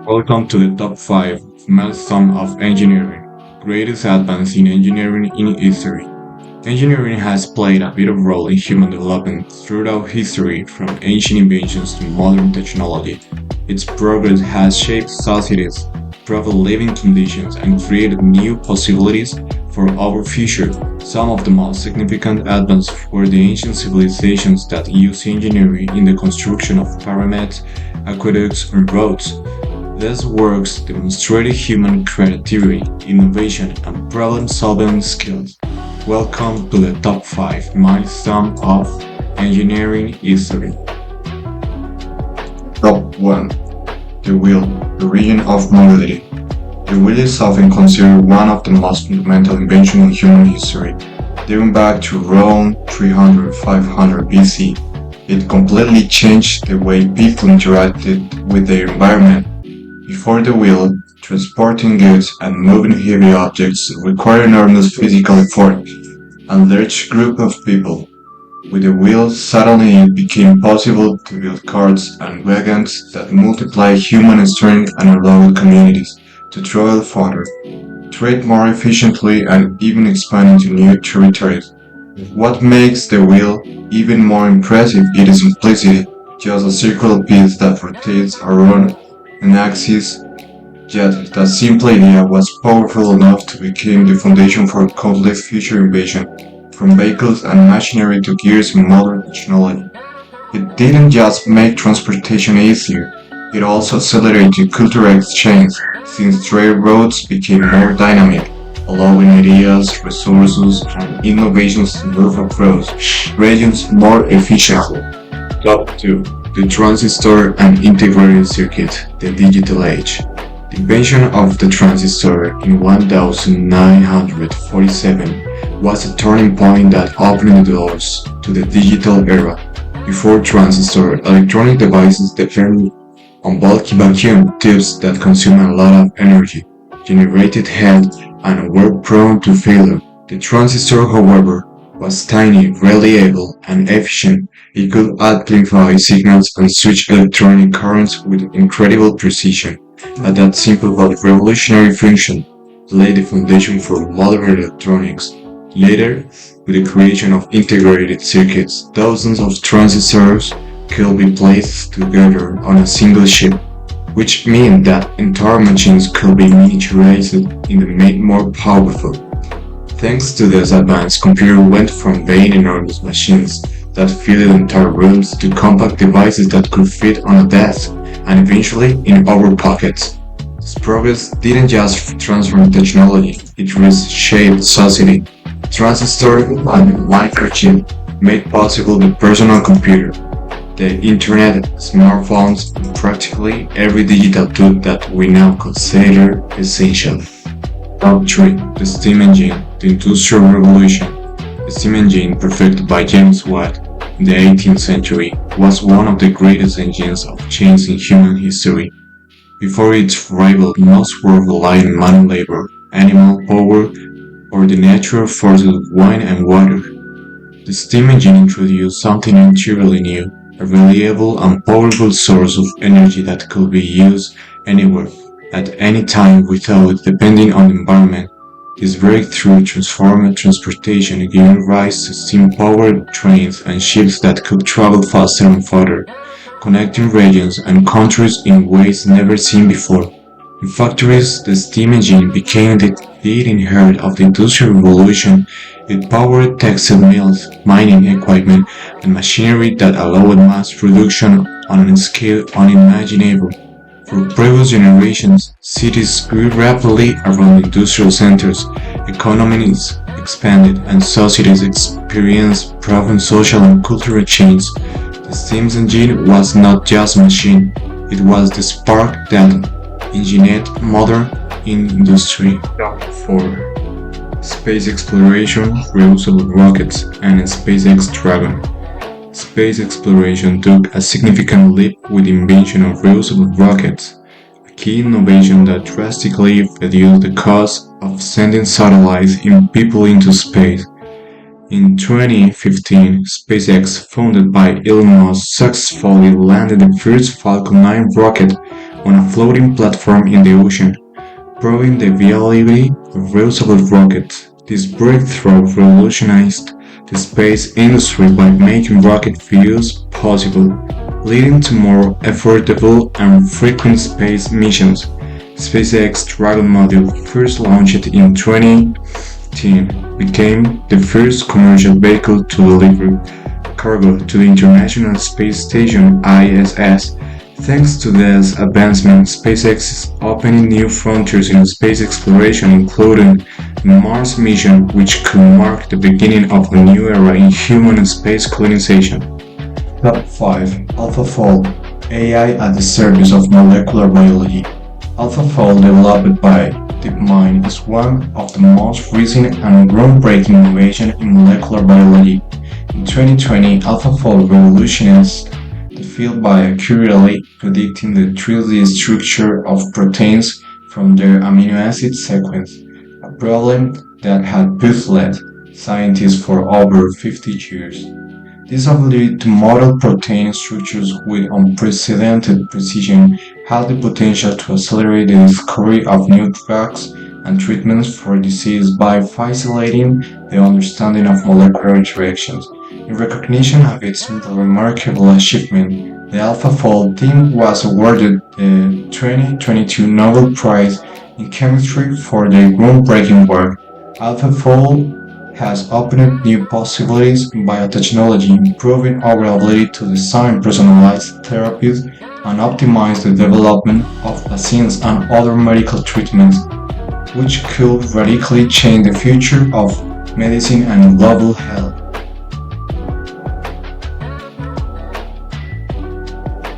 Welcome to the top 5 milestone of engineering, greatest advance in engineering in history. Engineering has played a vital role in human development throughout history, from ancient inventions to modern technology. Its progress has shaped societies, improved living conditions, and created new possibilities for our future. Some of the most significant advances were the ancient civilizations that used engineering in the construction of pyramids, aqueducts, and roads. These works demonstrated human creativity, innovation, and problem-solving skills. Welcome to the top 5 milestone of engineering history. Top 1. The wheel, the origin of mobility. The wheel is often considered one of the most fundamental inventions in human history. Dating back to Rome 300-500 BC, it completely changed the way people interacted with their environment. Before the wheel, transporting goods and moving heavy objects required enormous physical effort and large group of people. With the wheel, suddenly it became possible to build carts and wagons that multiplied human strength and allowed communities to travel farther, trade more efficiently, and even expand into new territories. What makes the wheel even more impressive is its simplicity, just a circular piece that rotates around an axis, yet that simple idea was powerful enough to become the foundation for countless future inventions, from vehicles and machinery to gears and modern technology. It didn't just make transportation easier, it also accelerated cultural exchange, since trade routes became more dynamic, allowing ideas, resources, and innovations to move across regions more efficiently. Top 2. The transistor and integrated circuit, the digital age. The invention of the transistor in 1947 was a turning point that opened the doors to the digital era. Before transistor, electronic devices depended on bulky vacuum tubes that consumed a lot of energy, generated heat, and were prone to failure. The transistor, however, was tiny, reliable, and efficient. It could amplify signals and switch electronic currents with incredible precision. And that simple but revolutionary function laid the foundation for modern electronics. Later, with the creation of integrated circuits, thousands of transistors could be placed together on a single chip, which meant that entire machines could be miniaturized and made more powerful. Thanks to this advance, computers went from being enormous machines that filled entire rooms to compact devices that could fit on a desk and eventually in our pockets. This progress didn't just transform technology, it reshaped society. Transistor and microchip made possible the personal computer, the internet, smartphones, and practically every digital tool that we now consider essential. Top 3. The steam engine, the Industrial Revolution. The steam engine, perfected by James Watt in the 18th century, was one of the greatest engines of change in human history. Before its arrival, most were relying on manual labor, animal power, or the natural forces of wind and water. The steam engine introduced something entirely new, a reliable and powerful source of energy that could be used anywhere, at any time without depending on the environment. This breakthrough transformed transportation, giving rise to steam-powered trains and ships that could travel faster and farther, connecting regions and countries in ways never seen before. In factories, the steam engine became the leading heart of the Industrial Revolution. It powered textile mills, mining equipment, and machinery that allowed mass production on a scale unimaginable. For previous generations, cities grew rapidly around industrial centers, economies expanded, and societies experienced profound social and cultural change. The steam engine was not just a machine, it was the spark that engineered modern industry. Top 4. Space exploration, reusable rockets, and SpaceX Dragon. Space exploration took a significant leap with the invention of reusable rockets, a key innovation that drastically reduced the cost of sending satellites and people into space. In 2015, SpaceX, founded by Elon Musk, successfully landed the first Falcon 9 rocket on a floating platform in the ocean, proving the viability of reusable rockets. This breakthrough revolutionized the space industry by making rocket fuels possible, leading to more affordable and frequent space missions. SpaceX Dragon module, first launched in 2010, became the first commercial vehicle to deliver cargo to the International Space Station (ISS). Thanks to this advancement, SpaceX is opening new frontiers in space exploration, including the Mars mission, which could mark the beginning of a new era in human space colonization. Top 5. AlphaFold AI at the service of molecular biology. AlphaFold, developed by DeepMind, is one of the most recent and groundbreaking innovations in molecular biology. In 2020, AlphaFold revolutionized the field by accurately predicting the 3D structure of proteins from their amino acid sequence, a problem that had baffled scientists for over 50 years. This ability to model protein structures with unprecedented precision has the potential to accelerate the discovery of new drugs and treatments for disease by facilitating the understanding of molecular interactions. In recognition of its remarkable achievement, the AlphaFold team was awarded the 2022 Nobel Prize in Chemistry for their groundbreaking work. AlphaFold has opened new possibilities in biotechnology, improving our ability to design personalized therapies and optimize the development of vaccines and other medical treatments, which could radically change the future of medicine and global health.